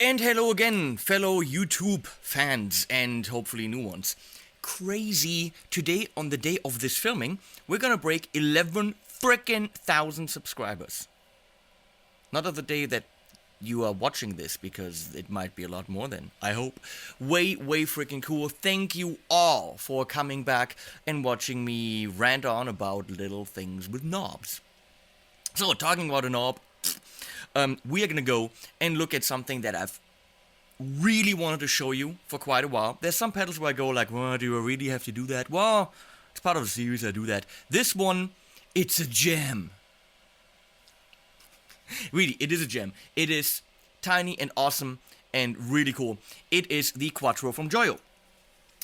And hello again, fellow YouTube fans and hopefully new ones. Crazy, today on the day of this filming, we're gonna break 11 frickin' thousand subscribers. Not of the day that you are watching this, because it might be a lot more than, I hope. Way freaking cool. Thank you all for coming back and watching me rant on about little things with knobs. So, talking about a knob, we are gonna go and look at something that I've really wanted to show you for quite a while. There's some pedals where I go like, well, do I really have to do that? Well, it's part of the series, I do that. This one, it's a gem. Really, it is a gem. It is tiny and awesome and really cool. It is the Quattro from Joyo.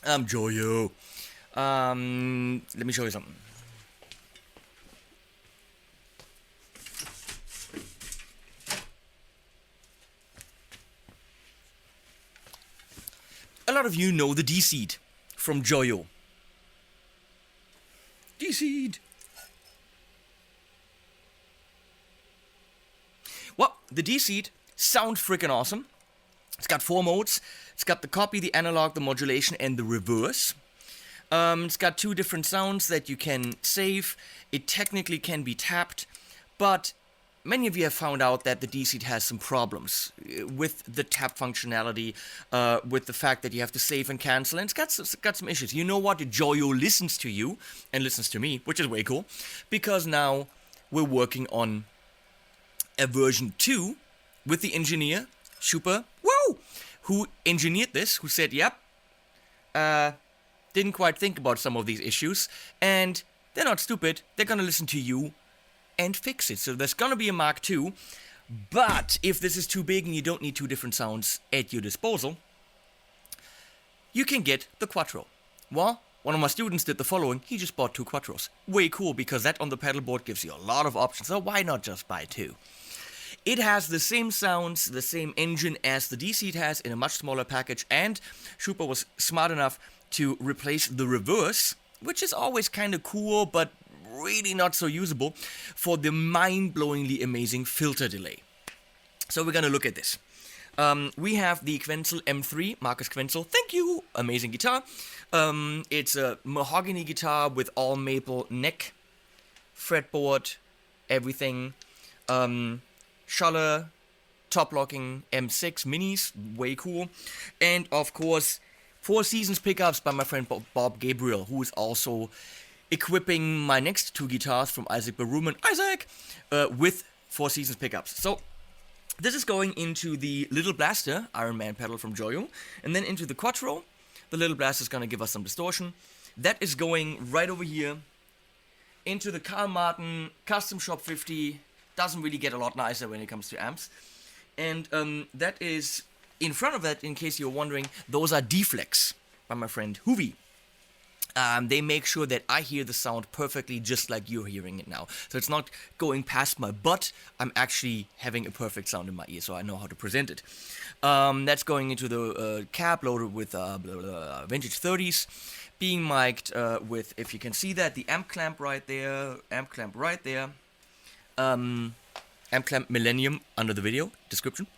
Joyo. Let me show you something. A lot of you know the D-Seed from Joyo. D-Seed. Well, the D-Seed sounds freaking awesome. It's got 4 modes. It's got the copy, the analog, the modulation, and the reverse. It's got 2 different sounds that you can save. It technically can be tapped, but many of you have found out that the D-Seed has some problems with the tap functionality, with the fact that you have to save and cancel, and it's got some issues. You know what? Joyo listens to you and listens to me, which is way cool, because now we're working on a version 2 with the engineer, Super, who engineered this, who said, yep, didn't quite think about some of these issues, and they're not stupid, they're gonna listen to you and fix it. So there's gonna be a Mark II, but if this is too big and you don't need 2 different sounds at your disposal, you can get the Quattro. Well, one of my students did the following. He just bought 2 Quattros. Way cool, because that on the pedal board gives you a lot of options, so why not just buy 2? It has the same sounds, the same engine as the D-Seed has in a much smaller package, and Super was smart enough to replace the reverse, which is always kind of cool, but really not so usable, for the mind-blowingly amazing filter delay. So we're gonna look at this. We have the Quenzel M3, Marcus Quenzel, thank you, amazing guitar. It's a mahogany guitar with all maple neck, fretboard, everything. Schuller, top-locking M6 minis, way cool. And of course, 4 Seasons pickups by my friend Bob Gabriel, who is also equipping my next 2 guitars from Isaac Baruman, with 4 Seasons pickups. So, this is going into the Little Blaster, Ironman pedal from Joyo, and then into the Quattro. The Little Blaster is going to give us some distortion. That is going right over here into the Carl Martin Custom Shop 50. Doesn't really get a lot nicer when it comes to amps. And that is, in front of that, in case you're wondering, those are Deflex by my friend Hoovy. They make sure that I hear the sound perfectly just like you're hearing it now. So it's not going past my butt, I'm actually having a perfect sound in my ear, so I know how to present it. That's going into the cab loaded with vintage 30s, being mic'd with, if you can see that, the amp clamp right there, amp clamp Millenium under the video description.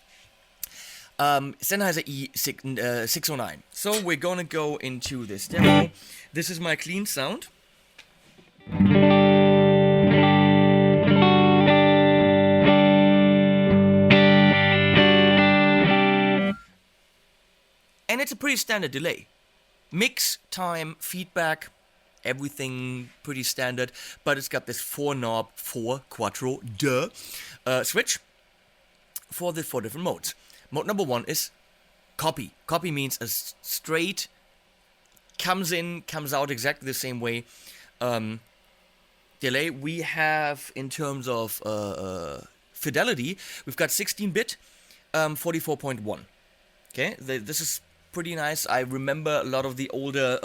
Sennheiser E609. So we're gonna go into this demo. This is my clean sound. And it's a pretty standard delay. Mix, time, feedback, everything pretty standard, but it's got this 4-knob, 4 Quattro, switch for the 4 different modes. Mode number 1 is copy. Copy means a straight, comes in, comes out exactly the same way. Delay, we have, in terms of fidelity, we've got 16-bit, 44.1. Okay, this is pretty nice. I remember a lot of the older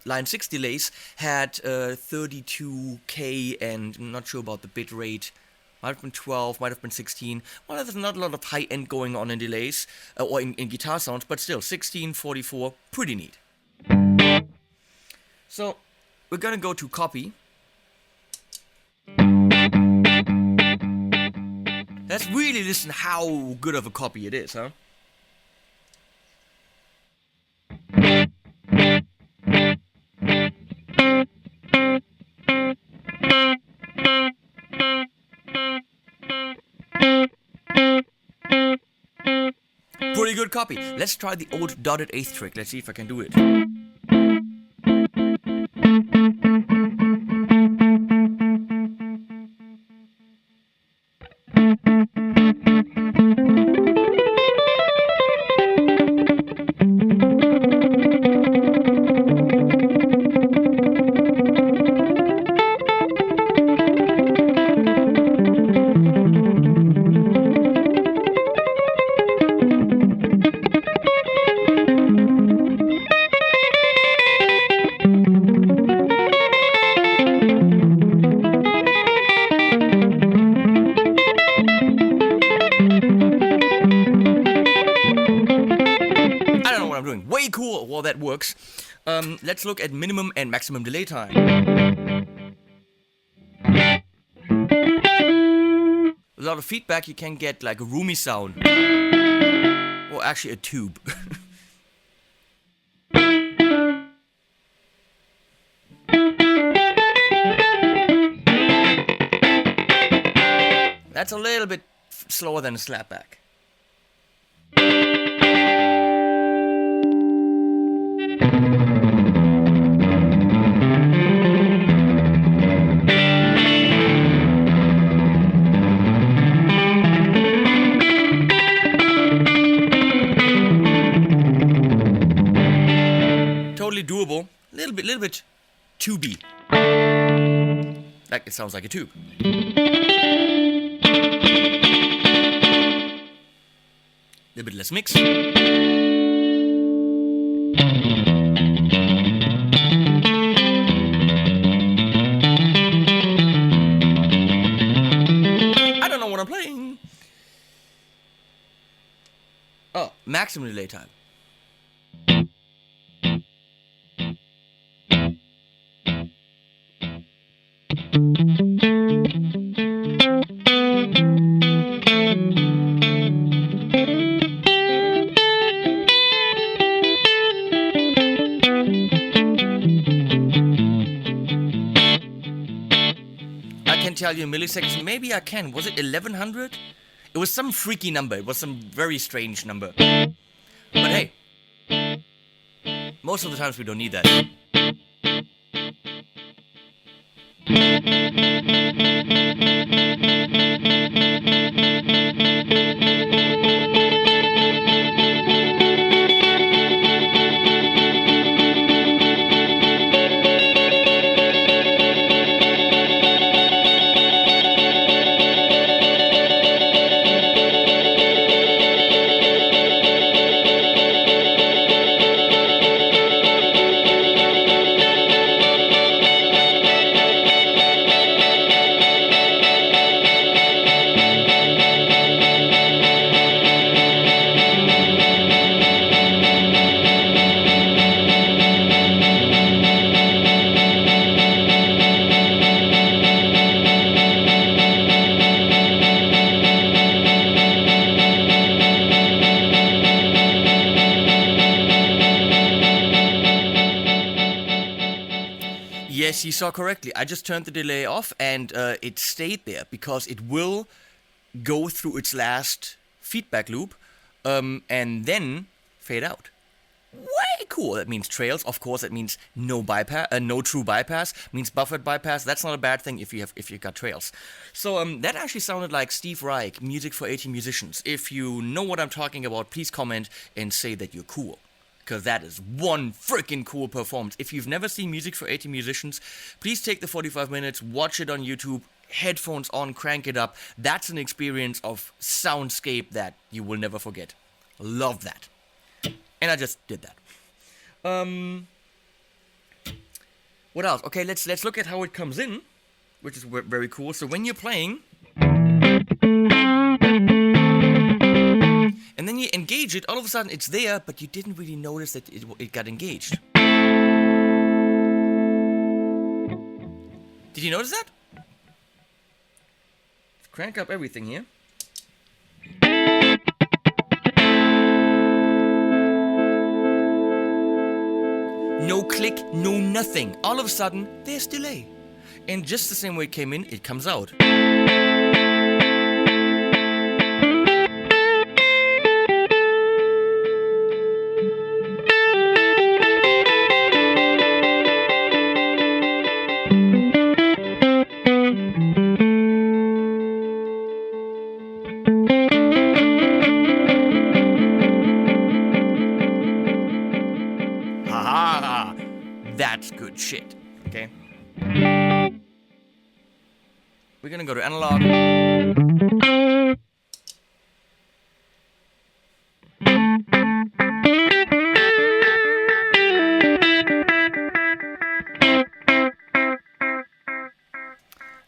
Line 6 delays had 32K, and I'm not sure about the bit rate. Might have been 12, might have been 16. Well, there's not a lot of high end going on in delays, or in guitar sounds, but still, 16, 44, pretty neat. So, we're gonna go to copy. Let's really listen how good of a copy it is, huh? Pretty good copy. Let's try the old dotted eighth trick. Let's see if I can do it. Way cool. Well, that works. Let's look at minimum and maximum delay time. Without a feedback, you can get like a roomy sound. Or actually a tube. That's a little bit slower than a slapback. Totally doable. Little bit tubey. Like it sounds like a tube. A bit less mix. I don't know what I'm playing. Oh, maximum delay time. Tell you in milliseconds, maybe I can. Was it 1100? It was some freaky number. It was some very strange number. But hey, most of the times we don't need that. Yes, you saw correctly. I just turned the delay off and it stayed there because it will go through its last feedback loop and then fade out. Way cool. That means trails. Of course, that means no bypass, no true bypass. Means buffered bypass. That's not a bad thing if you got trails. So that actually sounded like Steve Reich, music for 80 musicians. If you know what I'm talking about, please comment and say that you're cool. Because that is one freaking cool performance. If you've never seen music for 80 musicians, please take the 45 minutes, watch it on YouTube, headphones on, crank it up. That's an experience of soundscape that you will never forget. Love that. And I just did that. What else? Okay, let's look at how it comes in, which is very cool. So when you're playing, and then you engage it, all of a sudden it's there, but you didn't really notice that it got engaged. Did you notice that? Let's crank up everything here. No click, no nothing. All of a sudden, there's delay. And just the same way it came in, it comes out. that's good shit. Okay? We're gonna go to analog.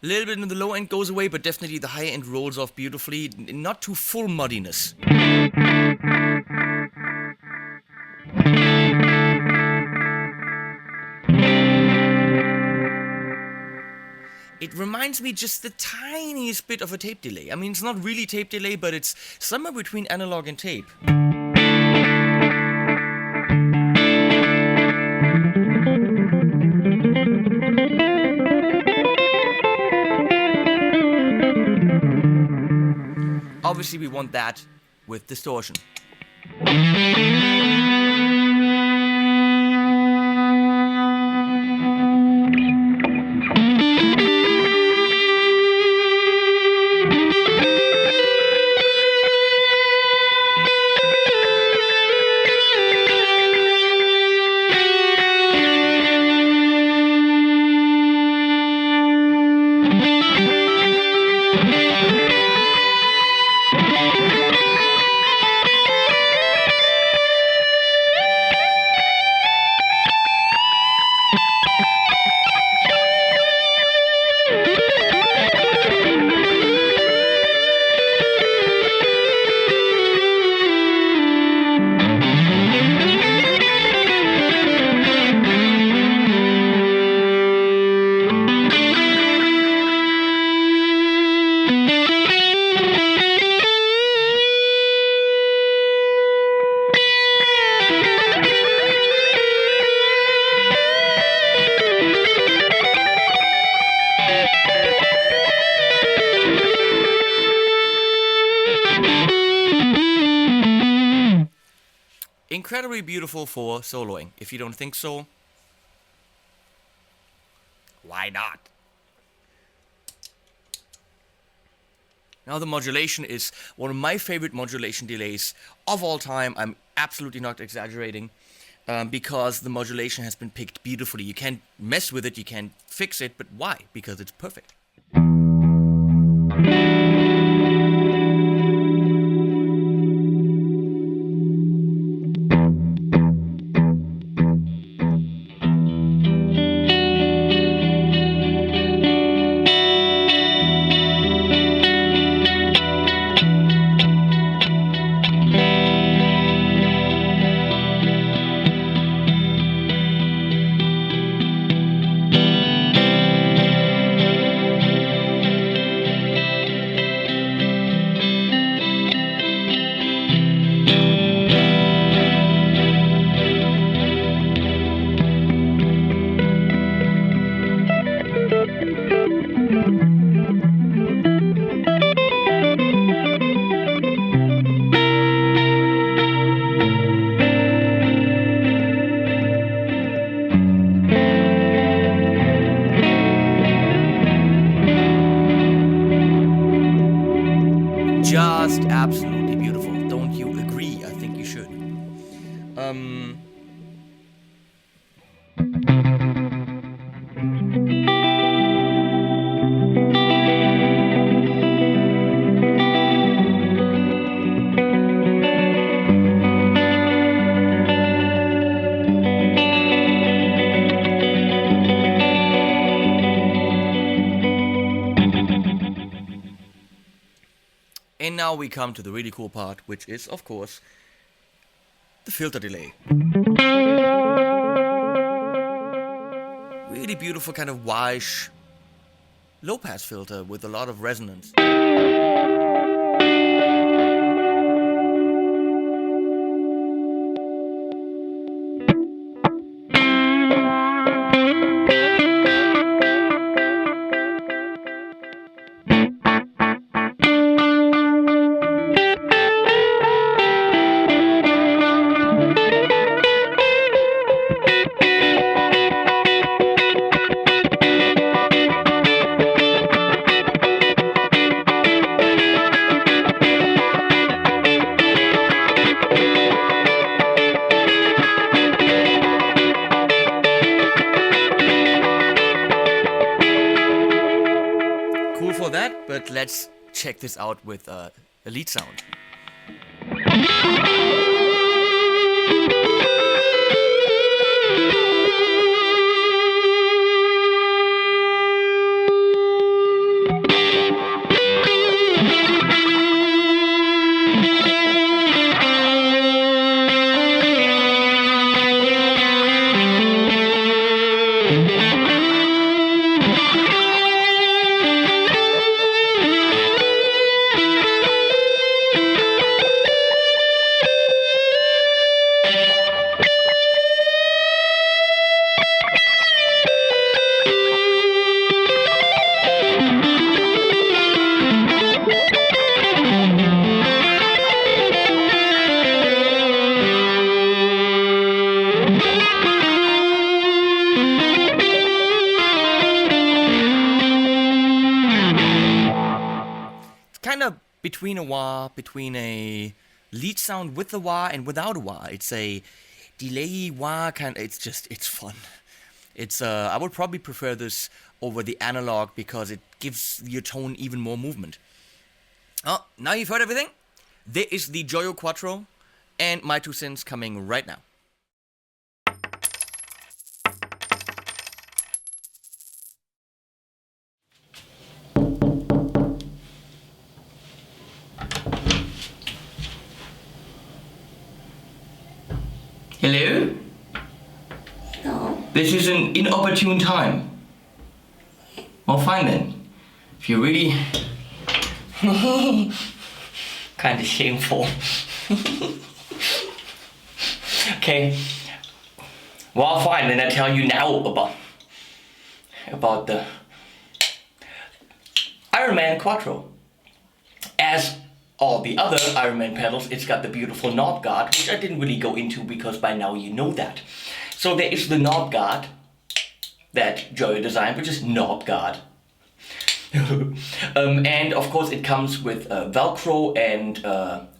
A little bit in the low end goes away, but definitely the high end rolls off beautifully. Not too full muddiness. It reminds me just the tiniest bit of a tape delay. I mean, it's not really tape delay, but it's somewhere between analog and tape. Obviously, we want that with distortion. Incredibly beautiful for soloing. If you don't think so, why not? Now the modulation is one of my favorite modulation delays of all time. I'm absolutely not exaggerating, because the modulation has been picked beautifully. You can't mess with it, you can't fix it, but why? Because it's perfect. Just absolutely beautiful. Don't you agree? I think you should. And now we come to the really cool part, which is, of course, the filter delay. Really beautiful kind of Weiss low-pass filter with a lot of resonance. let's check this out with a lead sound. Kind of between a wah, between a lead sound with a wah and without a wah. It's a delay wah kind of, it's fun. It's I would probably prefer this over the analog because it gives your tone even more movement. Oh, now you've heard everything. There is the Joyo Quattro and my 2 cents coming right now. Hello? No. This is an inopportune time. Well, fine then. If you're really... kind of shameful. Okay. Well, fine, then I tell you now about the Ironman Quattro. As all the other Ironman pedals, it's got the beautiful knob guard, which I didn't really go into because by now you know that. So there is the knob guard that Joyo designed, which is knob guard. And of course it comes with Velcro and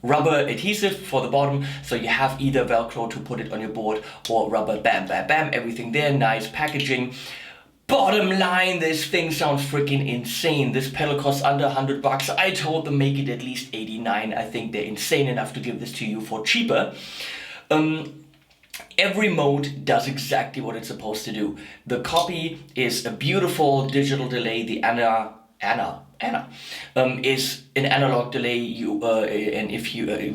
rubber adhesive for the bottom, so you have either Velcro to put it on your board or rubber, bam, bam, bam, everything there, nice packaging. Bottom line, this thing sounds freaking insane. This pedal costs under $100. I told them make it at least 89. I think they're insane enough to give this to you for cheaper. Every mode does exactly what it's supposed to do. The copy is a beautiful digital delay. The Anna is an analog delay.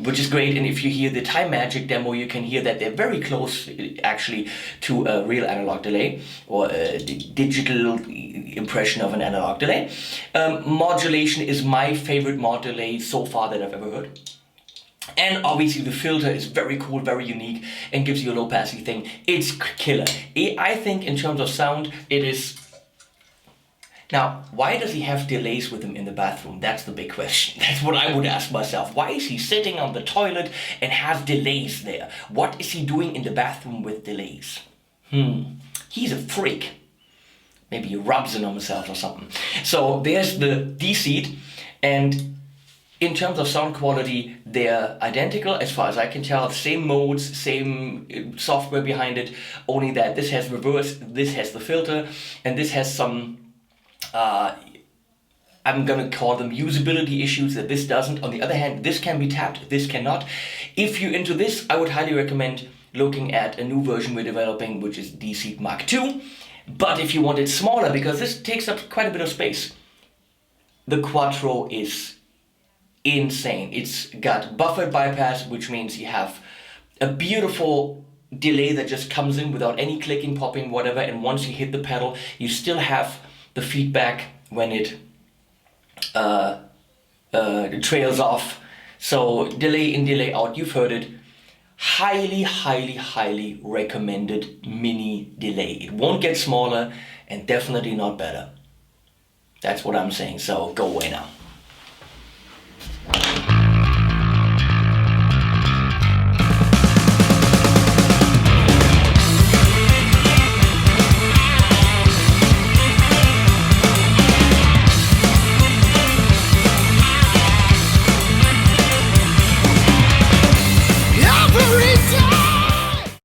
Which is great. And if you hear the Time Magic demo, you can hear that they're very close, actually, to a real analog delay or a digital impression of an analog delay. Modulation is my favorite mod delay so far that I've ever heard. And obviously the filter is very cool, very unique, and gives you a low passy thing. It's killer. I think in terms of sound, it is... Now, why does he have delays with him in the bathroom? That's the big question. That's what I would ask myself. Why is he sitting on the toilet and has delays there? What is he doing in the bathroom with delays? He's a freak. Maybe he rubs it on himself or something. So there's the D-seat, and in terms of sound quality, they're identical as far as I can tell. Same modes, same software behind it, only that this has reverse, this has the filter, and this has some, I'm gonna call them usability issues that this doesn't. On the other hand, this can be tapped, this cannot. If you're into this, I would highly recommend looking at a new version we're developing, which is D-Seat Mark II. But if you want it smaller, because this takes up quite a bit of space, the Quattro is insane. It's got buffered bypass, which means you have a beautiful delay that just comes in without any clicking, popping, whatever, and once you hit the pedal, you still have the feedback when it trails off. So delay in, delay out, you've heard it. Highly, highly, highly recommended mini delay. It won't get smaller and definitely not better. That's what I'm saying, so go away now.